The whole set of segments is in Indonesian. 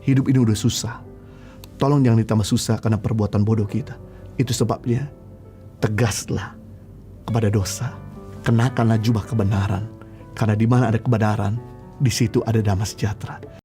Hidup ini udah susah. Tolong jangan ditambah susah karena perbuatan bodoh kita. Itu sebabnya, tegaslah kepada dosa. Kenakanlah jubah kebenaran. Karena di mana ada kebenaran, di situ ada damai sejahtera.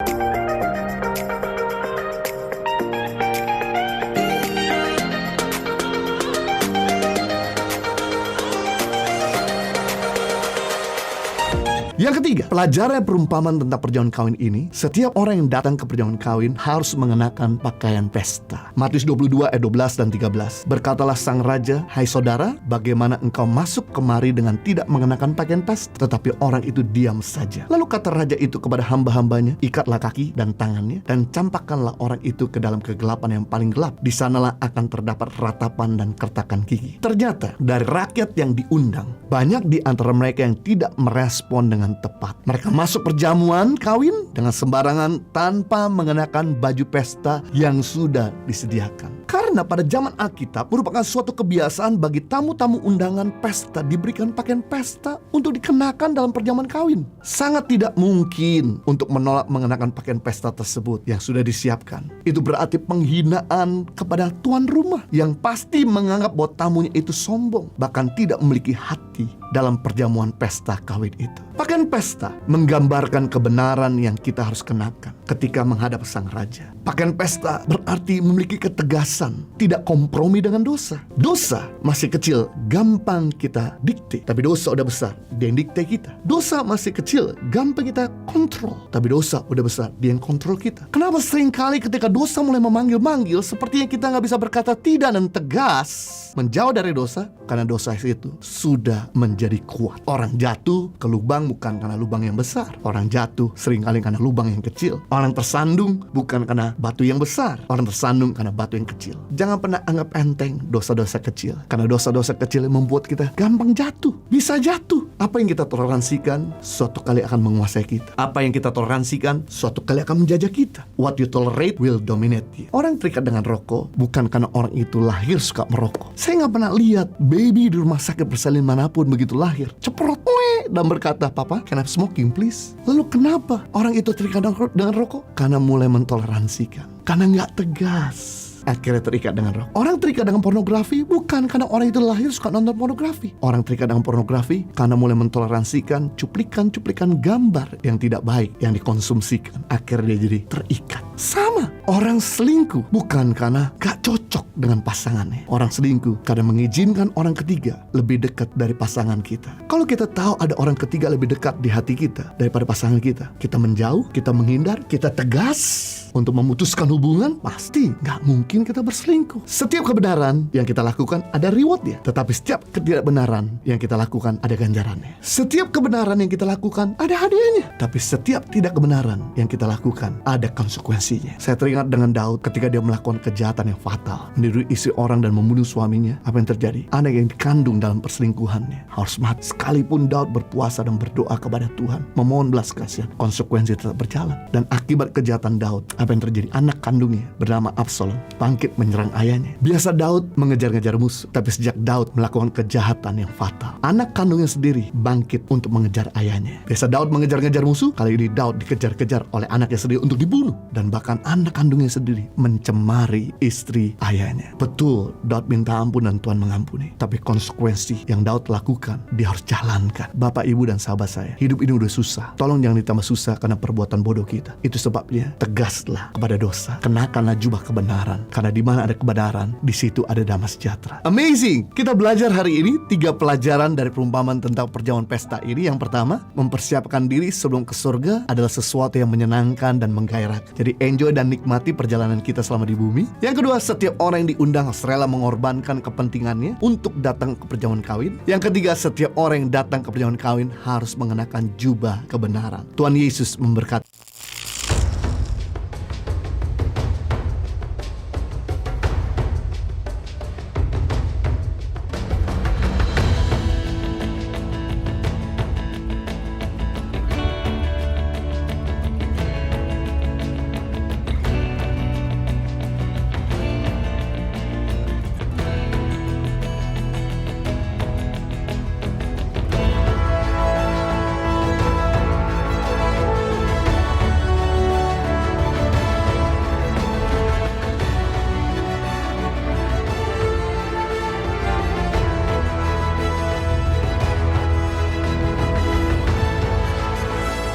Yang ketiga, pelajaran perumpamaan tentang perjamuan kawin ini, setiap orang yang datang ke perjamuan kawin harus mengenakan pakaian pesta. Matius 22 ayat 12 dan 13. Berkatalah sang raja, "Hai saudara, bagaimana engkau masuk kemari dengan tidak mengenakan pakaian pesta?" Tetapi orang itu diam saja. Lalu kata raja itu kepada hamba-hambanya, "Ikatlah kaki dan tangannya, dan campakkanlah orang itu ke dalam kegelapan yang paling gelap. Di sanalah akan terdapat ratapan dan kertakan gigi." Ternyata dari rakyat yang diundang, banyak di antara mereka yang tidak merespon dengan tepat. Mereka masuk perjamuan kawin dengan sembarangan tanpa mengenakan baju pesta yang sudah disediakan. Karena pada zaman Alkitab merupakan suatu kebiasaan bagi tamu-tamu undangan pesta diberikan pakaian pesta untuk dikenakan dalam perjamuan kawin. Sangat tidak mungkin untuk menolak mengenakan pakaian pesta tersebut yang sudah disiapkan. Itu berarti penghinaan kepada tuan rumah yang pasti menganggap bahwa tamunya itu sombong, bahkan tidak memiliki hati dalam perjamuan pesta kawin itu. Pakaian pesta menggambarkan kebenaran yang kita harus kenakan ketika menghadap sang raja. Pakaian pesta berarti memiliki ketegasan, tidak kompromi dengan dosa. Dosa masih kecil, gampang kita dikte, tapi dosa udah besar, dia yang dikte kita. Dosa masih kecil, gampang kita kontrol, tapi dosa udah besar, dia yang kontrol kita. Kenapa seringkali ketika dosa mulai memanggil-manggil, sepertinya kita nggak bisa berkata tidak dan tegas menjauh dari dosa, karena dosa itu sudah menjadi kuat. Orang jatuh ke lubang bukan karena lubang yang besar. Orang jatuh seringkali karena lubang yang kecil. Orang tersandung bukan karena batu yang besar. Orang tersandung karena batu yang kecil. Jangan pernah anggap enteng dosa-dosa kecil, karena dosa-dosa kecil yang membuat kita gampang jatuh. Bisa jatuh. Apa yang kita toleransikan suatu kali akan menguasai kita. Apa yang kita toleransikan suatu kali akan menjajah kita. What you tolerate will dominate you. Orang terikat dengan rokok bukan karena orang itu lahir suka merokok. Saya nggak pernah lihat baby di rumah sakit bersalin manapun begitu lahir ceprot dan berkata, "Papa, can I have smoking please?" Lalu kenapa orang itu terikat dengan rokok? Karena mulai mentoleransikan, karena nggak tegas, akhirnya terikat dengan rokok. Orang terikat dengan pornografi bukan karena orang itu lahir suka nonton pornografi. Orang terikat dengan pornografi karena mulai mentoleransikan cuplikan-cuplikan gambar yang tidak baik yang dikonsumsikan. Akhirnya dia jadi terikat. Sama, orang selingkuh bukan karena gak cocok dengan pasangannya. Orang selingkuh karena mengizinkan orang ketiga lebih dekat dari pasangan kita. Kalau kita tahu ada orang ketiga lebih dekat di hati kita daripada pasangan kita menjauh, kita menghindar, kita tegas untuk memutuskan hubungan, pasti gak mungkin kita berselingkuh. Setiap kebenaran yang kita lakukan ada rewardnya, tetapi setiap ketidakbenaran yang kita lakukan ada ganjarannya. Setiap kebenaran yang kita lakukan ada hadiahnya, tapi setiap tidak kebenaran yang kita lakukan ada konsekuensinya. Saya teringat dengan Daud ketika dia melakukan kejahatan yang fatal, meniru istri orang dan membunuh suaminya. Apa yang terjadi? Anak yang dikandung dalam perselingkuhannya harus mati. Sekalipun Daud berpuasa dan berdoa kepada Tuhan, memohon belas kasihan, konsekuensi tetap berjalan. Dan akibat kejahatan Daud, apa yang terjadi? Anak kandungnya bernama Absalom bangkit menyerang ayahnya. Biasa Daud mengejar-ngejar musuh, tapi sejak Daud melakukan kejahatan yang fatal, anak kandungnya sendiri bangkit untuk mengejar ayahnya. Biasa Daud mengejar-ngejar musuh, kali ini Daud dikejar-kejar oleh anaknya sendiri untuk dibunuh. Dan bahkan anak kandungnya sendiri mencemari istri ayahnya. Betul, Daud minta ampun dan Tuhan mengampuni, tapi konsekuensi yang Daud lakukan dia harus jalankan. Bapak, Ibu, dan sahabat saya, hidup ini udah susah. Tolong jangan ditambah susah karena perbuatan bodoh kita. Itu sebabnya, tegaslah kepada dosa. Kenakanlah jubah kebenaran, karena di mana ada kebenaran, di situ ada damai sejahtera. Amazing! Kita belajar hari ini 3 pelajaran dari perumpamaan tentang perjamuan pesta ini. Yang pertama, mempersiapkan diri sebelum ke surga adalah sesuatu yang menyenangkan dan menggairahkan. Jadi enjoy dan nikmati perjalanan kita selama di bumi. Yang kedua, setiap orang yang diundang harus rela mengorbankan kepentingannya untuk datang ke perjamuan kawin. Yang ketiga, setiap orang yang datang ke perjamuan kawin harus mengenakan jubah kebenaran. Tuhan Yesus memberkati.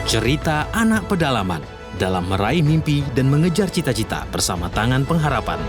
Cerita anak pedalaman dalam meraih mimpi dan mengejar cita-cita bersama Tangan Pengharapan.